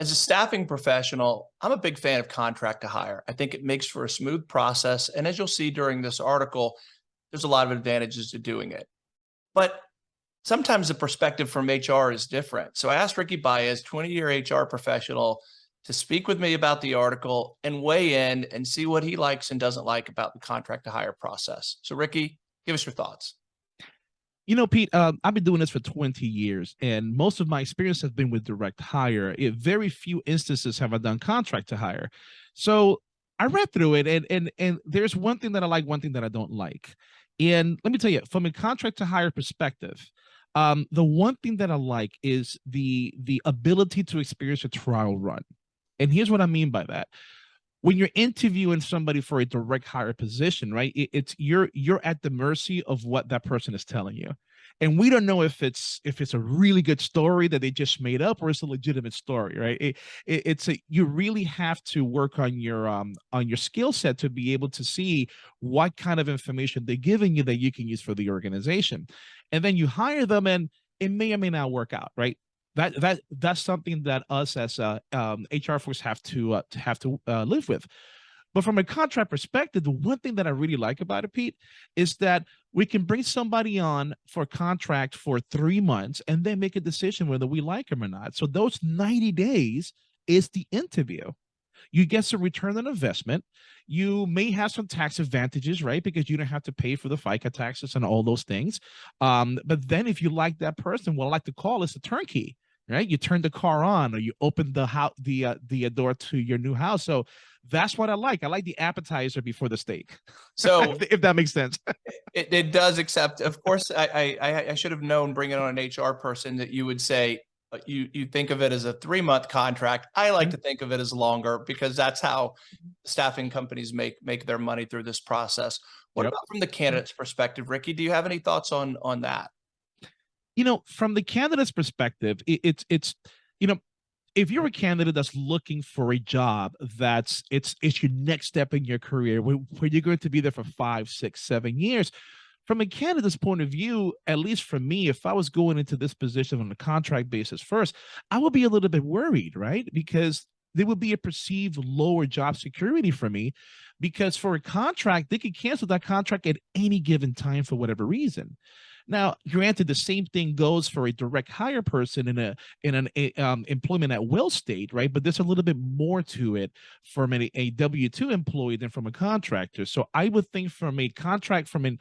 As a staffing professional, I'm a big fan of contract to hire. I think it makes for a smooth process. And as you'll see during this article, there's a lot of advantages to doing it. But sometimes the perspective from HR is different. So I asked Ricky Baez, 20-year HR professional, to speak with me about the article and weigh in and see what he likes and doesn't like about the contract to hire process. So Ricky, give us your thoughts. Pete, I've been doing this for 20 years, and most of my experience has been with direct hire. Very few instances have I done contract to hire. So I read through it, and there's one thing that I like, one thing that I don't like. And let me tell you, from a contract to hire perspective, the one thing that I like is the ability to experience a trial run. And here's what I mean by that. When you're interviewing somebody for a direct hire position, right? It's you're at the mercy of what that person is telling you, and we don't know if it's a really good story that they just made up or it's a legitimate story, right? You really have to work on your skill set to be able to see what kind of information they're giving you that you can use for the organization, and then you hire them, and it may or may not work out, right? That's something that us as HR folks have to live with. But from a contract perspective, the one thing that I really like about it, Pete, is that we can bring somebody on for a contract for 3 months and then make a decision whether we like them or not. So those 90 days is the interview. You get some return on investment. You may have some tax advantages, right? Because you don't have to pay for the FICA taxes and all those things. But then if you like that person, what I like to call is a turnkey, right? You turn the car on, or you open the house, the door to your new house. So that's what I like. I like the appetizer before the steak. So if that makes sense. it does, except of course I should have known bringing on an HR person that you would say you think of it as a 3-month contract. I like to think of it as longer because that's how staffing companies make their money through this process. What Yep. about from the candidate's perspective, Ricky? Do you have any thoughts on that? From the candidate's perspective, it's if you're a candidate that's looking for a job it's your next step in your career where you're going to be there for 5, 6, 7 years. From a candidate's point of view, at least for me, if I was going into this position on a contract basis first, I would be a little bit worried, right? Because there would be a perceived lower job security for me, because for a contract, they could cancel that contract at any given time for whatever reason. Now, granted, the same thing goes for a direct hire person in an employment at will state, right? But there's a little bit more to it from a W-2 employee than from a contractor. So I would think from a contract, from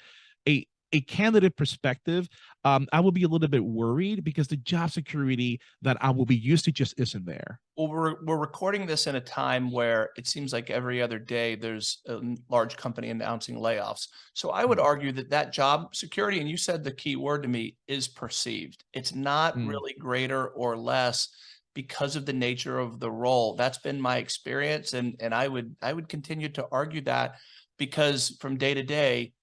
a candidate perspective, I will be a little bit worried because the job security that I will be used to just isn't there. Well, we're recording this in a time where it seems like every other day there's a large company announcing layoffs. So I would argue that that job security, and you said the key word to me, is perceived. It's not Mm. really greater or less because of the nature of the role. That's been my experience, and I would continue to argue that because from day to day,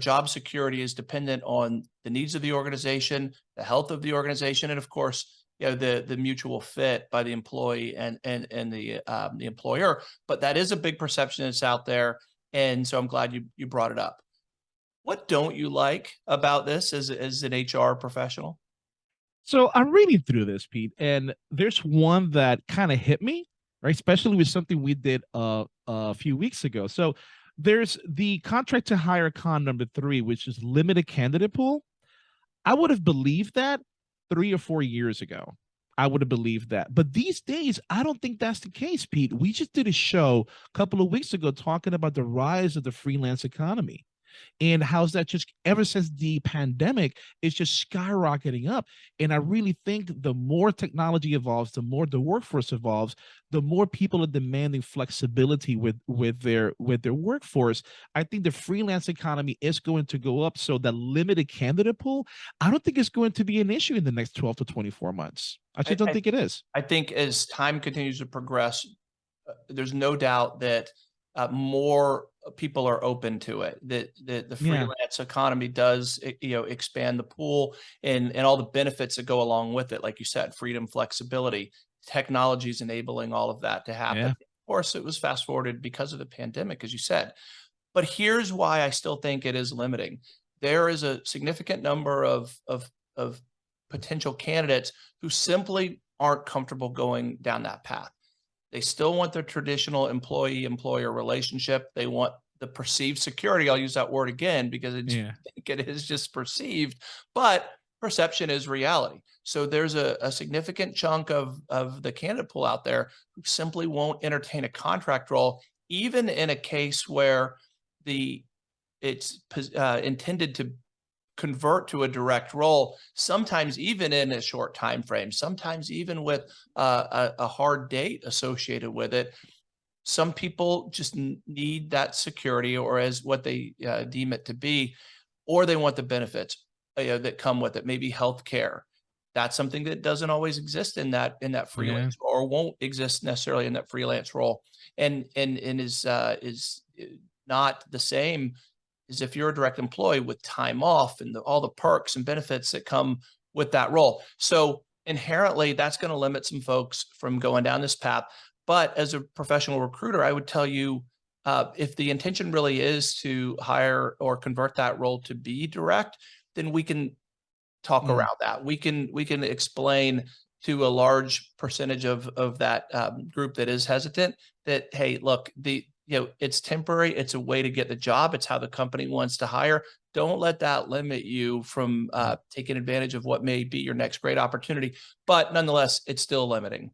job security is dependent on the needs of the organization, the health of the organization, and of course, the mutual fit by the employee and the employer. But that is a big perception that's out there, and so I'm glad you brought it up. What don't you like about this as an HR professional? So I'm reading through this, Pete, and there's one that kind of hit me, right? Especially with something we did a few weeks ago. So there's the contract to hire con number 3, which is limited candidate pool. I would have believed that 3 or 4 years ago. I would have believed that. But these days, I don't think that's the case, Pete. We just did a show a couple of weeks ago talking about the rise of the freelance economy and how's that just ever since the pandemic is just skyrocketing up. And I really think the more technology evolves, the more the workforce evolves, the more people are demanding flexibility with their workforce. I think the freelance economy is going to go up. So the limited candidate pool, I don't think it's going to be an issue in the next 12 to 24 months. I I, just don't I, think it is. I think as time continues to progress, there's no doubt that more people are open to it. That the Yeah. freelance economy does expand the pool and all the benefits that go along with it. Like you said, freedom, flexibility, technology is enabling all of that to happen. Yeah. Of course, it was fast forwarded because of the pandemic, as you said. But here's why I still think it is limiting. There is a significant number of potential candidates who simply aren't comfortable going down that path. They still want their traditional employee-employer relationship. They want the perceived security. I'll use that word again because I think it is just perceived, but perception is reality. So there's a significant chunk of the candidate pool out there who simply won't entertain a contract role, even in a case where it's intended to convert to a direct role, sometimes even in a short time frame, sometimes even with a hard date associated with it. Some people just need that security, or as what they deem it to be, or they want the benefits that come with it, maybe healthcare. That's something that doesn't always exist in that freelance, or won't exist necessarily in that freelance role, and is not the same is if you're a direct employee with time off and all the perks and benefits that come with that role. So inherently, that's going to limit some folks from going down this path. But as a professional recruiter, I would tell you, if the intention really is to hire or convert that role to be direct, then we can talk around that. We can explain to a large percentage of that group that is hesitant that, hey, look, it's temporary. It's a way to get the job. It's how the company wants to hire. Don't let that limit you from taking advantage of what may be your next great opportunity. But nonetheless, it's still limiting.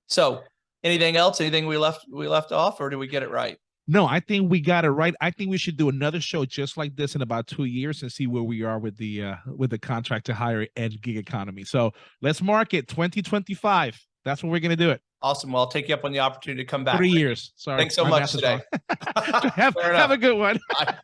So anything else? Anything we left off, or did we get it right? No, I think we got it right. I think we should do another show just like this in about 2 years and see where we are with the contract to hire and gig economy. So let's mark it 2025. That's when we're going to do it. Awesome. Well, I'll take you up on the opportunity to come back. 3 years. Sorry. Thanks so much today. have a good one. Bye.